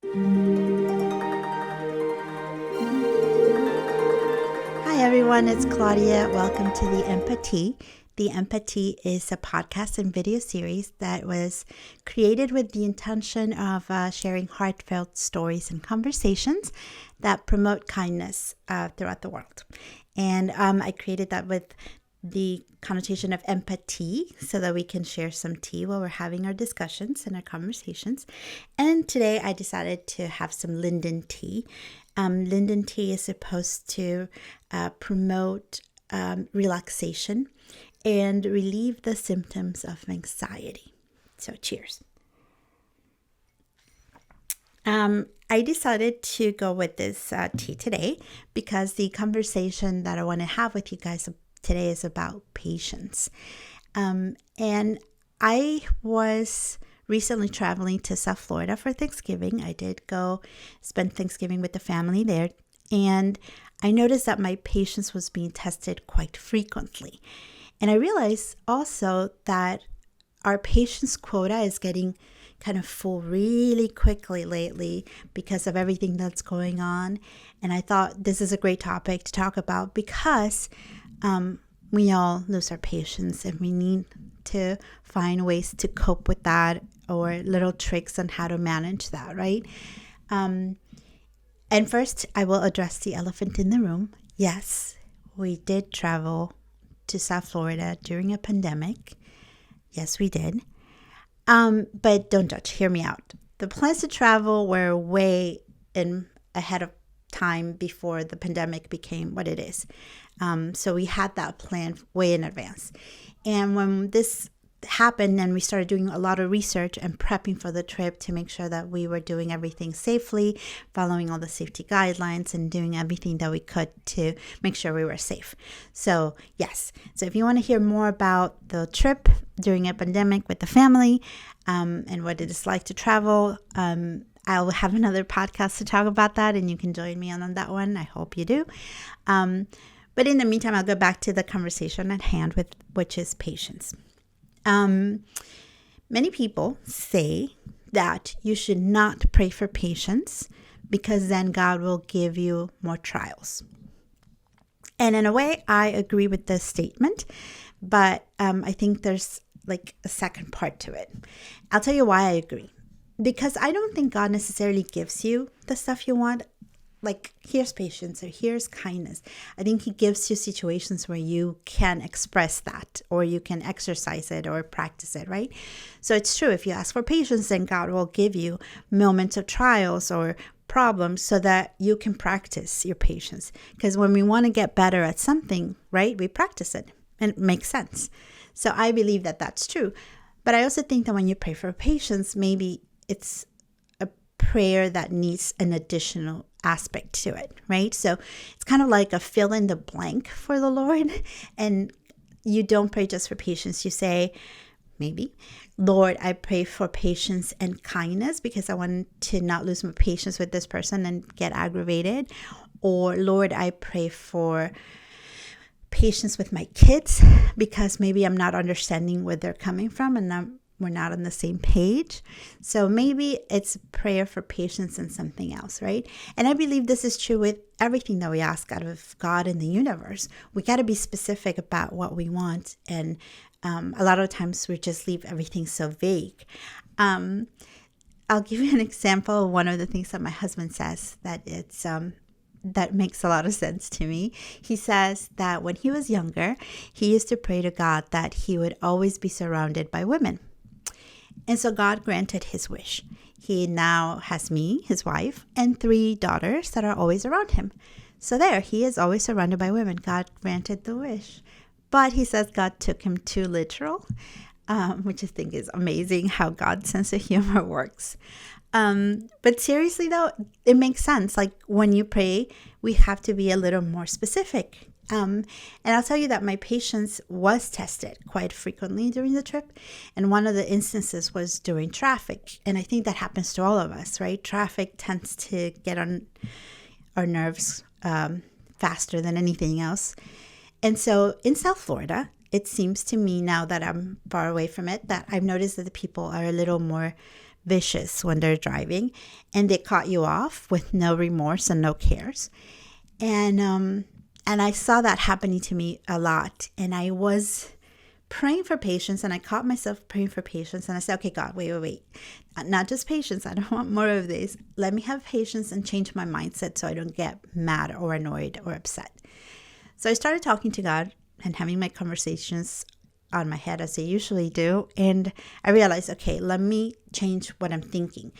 Hi everyone, it's Claudia. Welcome to the EmpaTea. The EmpaTea is a podcast and video series that was created with the intention of sharing heartfelt stories and conversations that promote kindness throughout the world. And I created that with the connotation of EmpaTea so that we can share some tea while we're having our discussions and our conversations. And today I decided to have some linden tea. Linden tea is supposed to promote relaxation and relieve the symptoms of anxiety. So cheers. I decided to go with this tea today because the conversation that I want to have with you guys today is about patience. And I was recently traveling to South Florida for Thanksgiving. I did go spend Thanksgiving with the family there, and I noticed that my patience was being tested quite frequently. And I realized also that our patience quota is getting kind of full really quickly lately because of everything that's going on. And I thought this is a great topic to talk about because we all lose our patience and we need to find ways to cope with that or little tricks on how to manage that, right? And first, I will address the elephant in the room. Yes, we did travel to South Florida during a pandemic. Yes, we did. But don't judge. Hear me out. The plans to travel were way ahead of time before the pandemic became what it is. So we had that plan way in advance. And when this happened and we started doing a lot of research and prepping for the trip to make sure that we were doing everything safely, following all the safety guidelines and doing everything that we could to make sure we were safe. So yes, so if you want to hear more about the trip during a pandemic with the family and what it is like to travel, I'll have another podcast to talk about that and you can join me on that one. I hope you do. But in the meantime, I'll go back to the conversation at hand, which is patience. Many people say that you should not pray for patience because then God will give you more trials. And in a way, I agree with this statement, but I think there's like a second part to it. I'll tell you why I agree. Because I don't think God necessarily gives you the stuff you want. Like, here's patience or here's kindness. I think he gives you situations where you can express that or you can exercise it or practice it, right? So it's true. If you ask for patience, then God will give you moments of trials or problems so that you can practice your patience. Because when we want to get better at something, right, we practice it and it makes sense. So I believe that that's true. But I also think that when you pray for patience, maybe it's a prayer that needs an additional aspect to it, right? So it's kind of like a fill in the blank for the Lord. And you don't pray just for patience. You say, maybe, Lord, I pray for patience and kindness because I want to not lose my patience with this person and get aggravated. Or Lord, I pray for patience with my kids because maybe I'm not understanding where they're coming from and we're not on the same page. So maybe it's prayer for patience and something else, right? And I believe this is true with everything that we ask out of God and the universe. We got to be specific about what we want. And a lot of times we just leave everything so vague. I'll give you an example of one of the things that my husband says that makes a lot of sense to me. He says that when he was younger, he used to pray to God that he would always be surrounded by women. And so God granted his wish. He now has me, his wife, and 3 daughters that are always around him. So there, he is always surrounded by women. God granted the wish. But he says God took him too literal, which I think is amazing how God's sense of humor works. But seriously, though, it makes sense. Like when you pray, we have to be a little more specific. And I'll tell you that my patience was tested quite frequently during the trip. And one of the instances was during traffic. And I think that happens to all of us, right? Traffic tends to get on our nerves faster than anything else. And so in South Florida, it seems to me now that I'm far away from it, that I've noticed that the people are a little more vicious when they're driving, and they cut you off with no remorse and no cares. And I saw that happening to me a lot. And I was praying for patience, and I caught myself praying for patience. And I said, okay, God, wait. Not just patience. I don't want more of this. Let me have patience and change my mindset so I don't get mad or annoyed or upset. So I started talking to God and having my conversations on my head as I usually do. And I realized, okay, let me change what I'm thinking.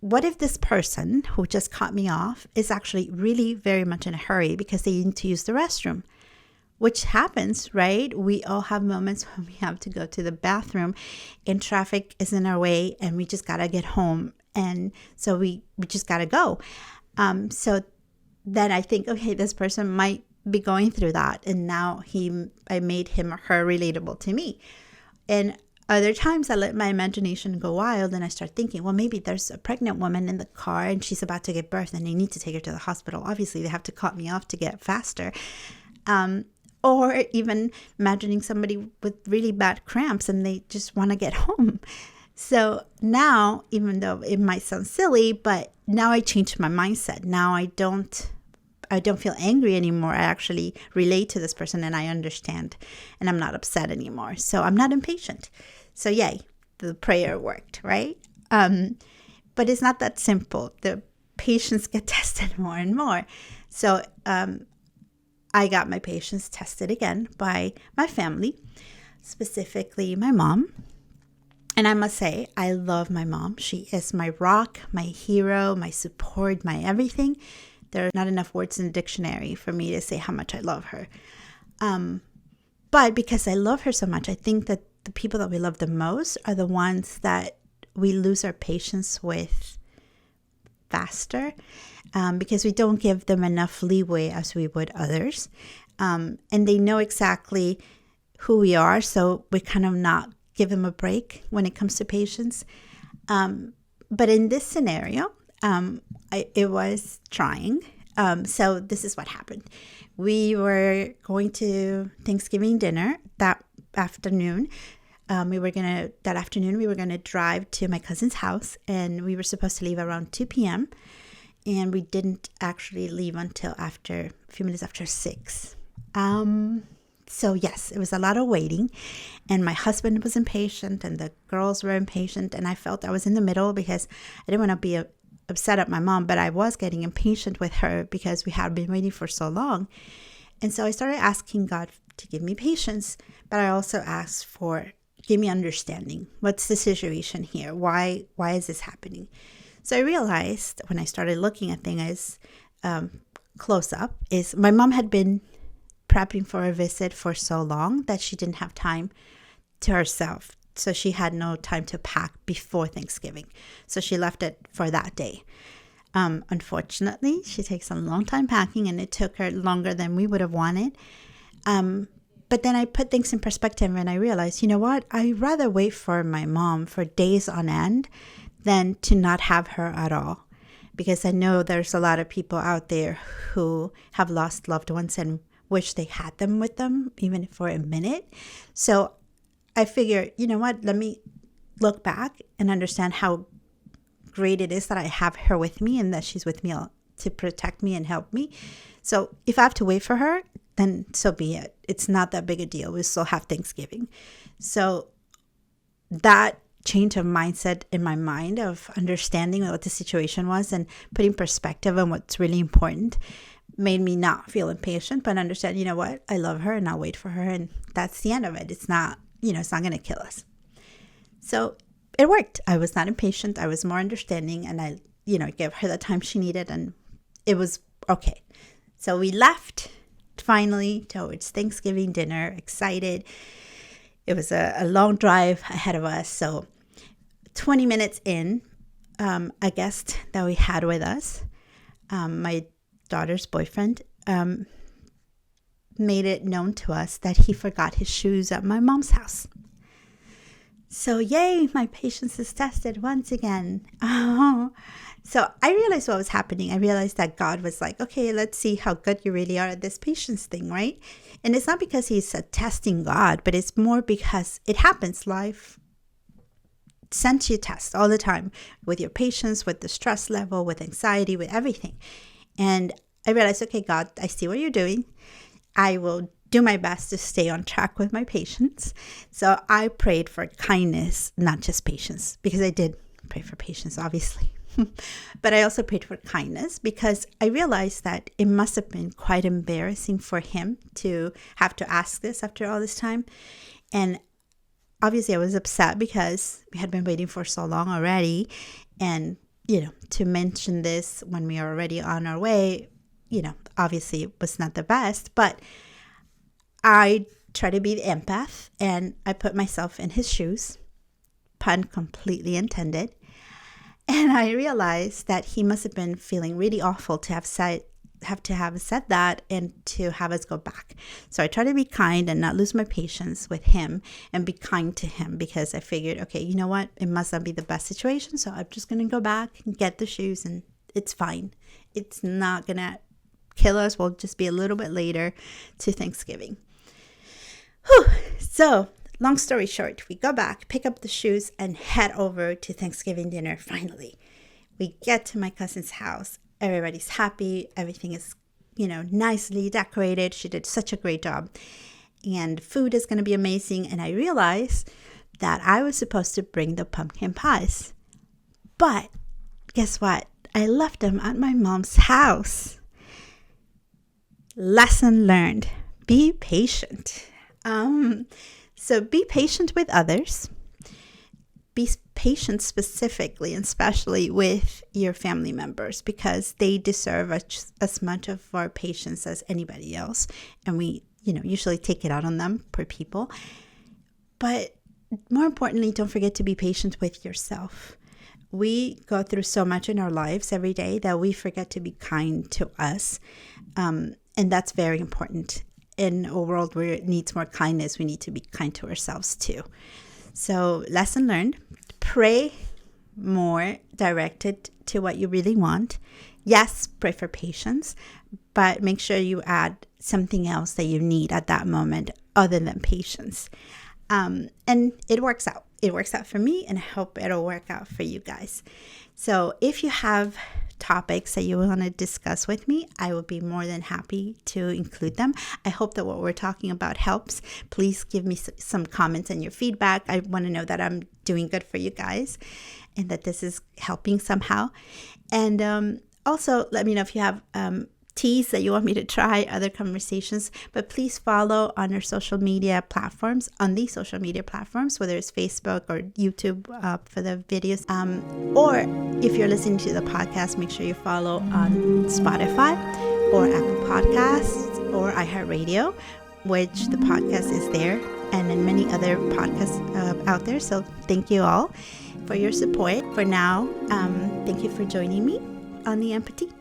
What if this person who just cut me off is actually really very much in a hurry because they need to use the restroom? Which happens, right? We all have moments when we have to go to the bathroom and traffic is in our way and we just got to get home. And so we just got to go. So then I think, okay, this person might be going through that. And now I made him or her relatable to me. And other times I let my imagination go wild and I start thinking, well, maybe there's a pregnant woman in the car and she's about to give birth and they need to take her to the hospital. Obviously, they have to cut me off to get faster. Or even imagining somebody with really bad cramps and they just want to get home. So now, even though it might sound silly, but now I changed my mindset. Now I don't feel angry anymore. I actually relate to this person and I understand and I'm not upset anymore. So I'm not impatient. So yay, the prayer worked, right? But it's not that simple. The patience get tested more and more. So I got my patience tested again by my family, specifically my mom. And I must say, I love my mom. She is my rock, my hero, my support, my everything. There are not enough words in the dictionary for me to say how much I love her. But because I love her so much, I think that the people that we love the most are the ones that we lose our patience with faster, because we don't give them enough leeway as we would others. And they know exactly who we are, so we kind of not give them a break when it comes to patience. But in this scenario, it was trying. So this is what happened. We were going to Thanksgiving dinner that afternoon. We were going to drive to my cousin's house, and we were supposed to leave around 2 p.m. And we didn't actually leave until a few minutes after 6. So yes, it was a lot of waiting, and my husband was impatient and the girls were impatient, and I felt I was in the middle because I didn't want to be upset at my mom, but I was getting impatient with her because we had been waiting for so long. And so I started asking God to give me patience, but I also asked for, give me understanding. What's the situation here? Why is this happening? So I realized when I started looking at things close up is my mom had been prepping for a visit for so long that she didn't have time to herself. So she had no time to pack before Thanksgiving. So she left it for that day. Unfortunately, she takes a long time packing, and it took her longer than we would have wanted. But then I put things in perspective and I realized, you know what? I'd rather wait for my mom for days on end than to not have her at all. Because I know there's a lot of people out there who have lost loved ones and wish they had them with them, even for a minute. So I figure, you know what? Let me look back and understand how great it is that I have her with me and that she's with me to protect me and help me. So if I have to wait for her, then so be it. It's not that big a deal. We still have Thanksgiving. So that change of mindset in my mind of understanding what the situation was and putting perspective on what's really important made me not feel impatient, but understand, you know what? I love her and I'll wait for her. And that's the end of it. It's not, it's not going to kill us. So it worked. I was not impatient. I was more understanding, and I, gave her the time she needed, and it was okay. So we left finally towards Thanksgiving dinner, excited. It was a long drive ahead of us. So 20 minutes in, a guest that we had with us, my daughter's boyfriend, made it known to us that he forgot his shoes at my mom's house. So yay, my patience is tested once again. Oh. So I realized what was happening. I realized that God was like, okay, let's see how good you really are at this patience thing, right? And it's not because he's testing God, but it's more because it happens. Life sends you tests all the time with your patients, with the stress level, with anxiety, with everything. And I realized, okay, God, I see what you're doing. I will do my best to stay on track with my patients. So I prayed for kindness, not just patience, because I did pray for patience, obviously. But I also prayed for kindness because I realized that it must have been quite embarrassing for him to have to ask this after all this time. And obviously I was upset because we had been waiting for so long already. And, to mention this when we are already on our way, obviously it was not the best. But I try to be the empath, and I put myself in his shoes, pun completely intended. And I realized that he must have been feeling really awful to have said that and to have us go back. So I try to be kind and not lose my patience with him and be kind to him, because I figured, okay, you know what? It must not be the best situation. So I'm just going to go back and get the shoes, and it's fine. It's not going to kill us. We'll just be a little bit later to Thanksgiving. Whew. So long story short, we go back, pick up the shoes, and head over to Thanksgiving dinner finally. We get to my cousin's house. Everybody's happy. Everything is, nicely decorated. She did such a great job. And food is going to be amazing. And I realized that I was supposed to bring the pumpkin pies. But guess what? I left them at my mom's house. Lesson learned. Be patient. So be patient with others. Be patient specifically and especially with your family members, because they deserve as much of our patience as anybody else. And we, usually take it out on them, poor people. But more importantly, don't forget to be patient with yourself. We go through so much in our lives every day that we forget to be kind to us. And that's very important. In a world where it needs more kindness, we need to be kind to ourselves too. So lesson learned, pray more directed to what you really want. Yes, pray for patience, but make sure you add something else that you need at that moment other than patience. And it works out. It works out for me, and I hope it'll work out for you guys. So if you have topics that you want to discuss with me, I will be more than happy to include them. I hope that what we're talking about helps. Please give me some comments and your feedback. I want to know that I'm doing good for you guys and that this is helping somehow. And also let me know if you have teas that you want me to try, other conversations. But please follow on our social media platforms, whether it's Facebook or YouTube for the videos. Or if you're listening to the podcast, make sure you follow on Spotify or Apple Podcasts or iHeartRadio, which the podcast is there, and in many other podcasts out there. So thank you all for your support. For now, thank you for joining me on the EmpaTea.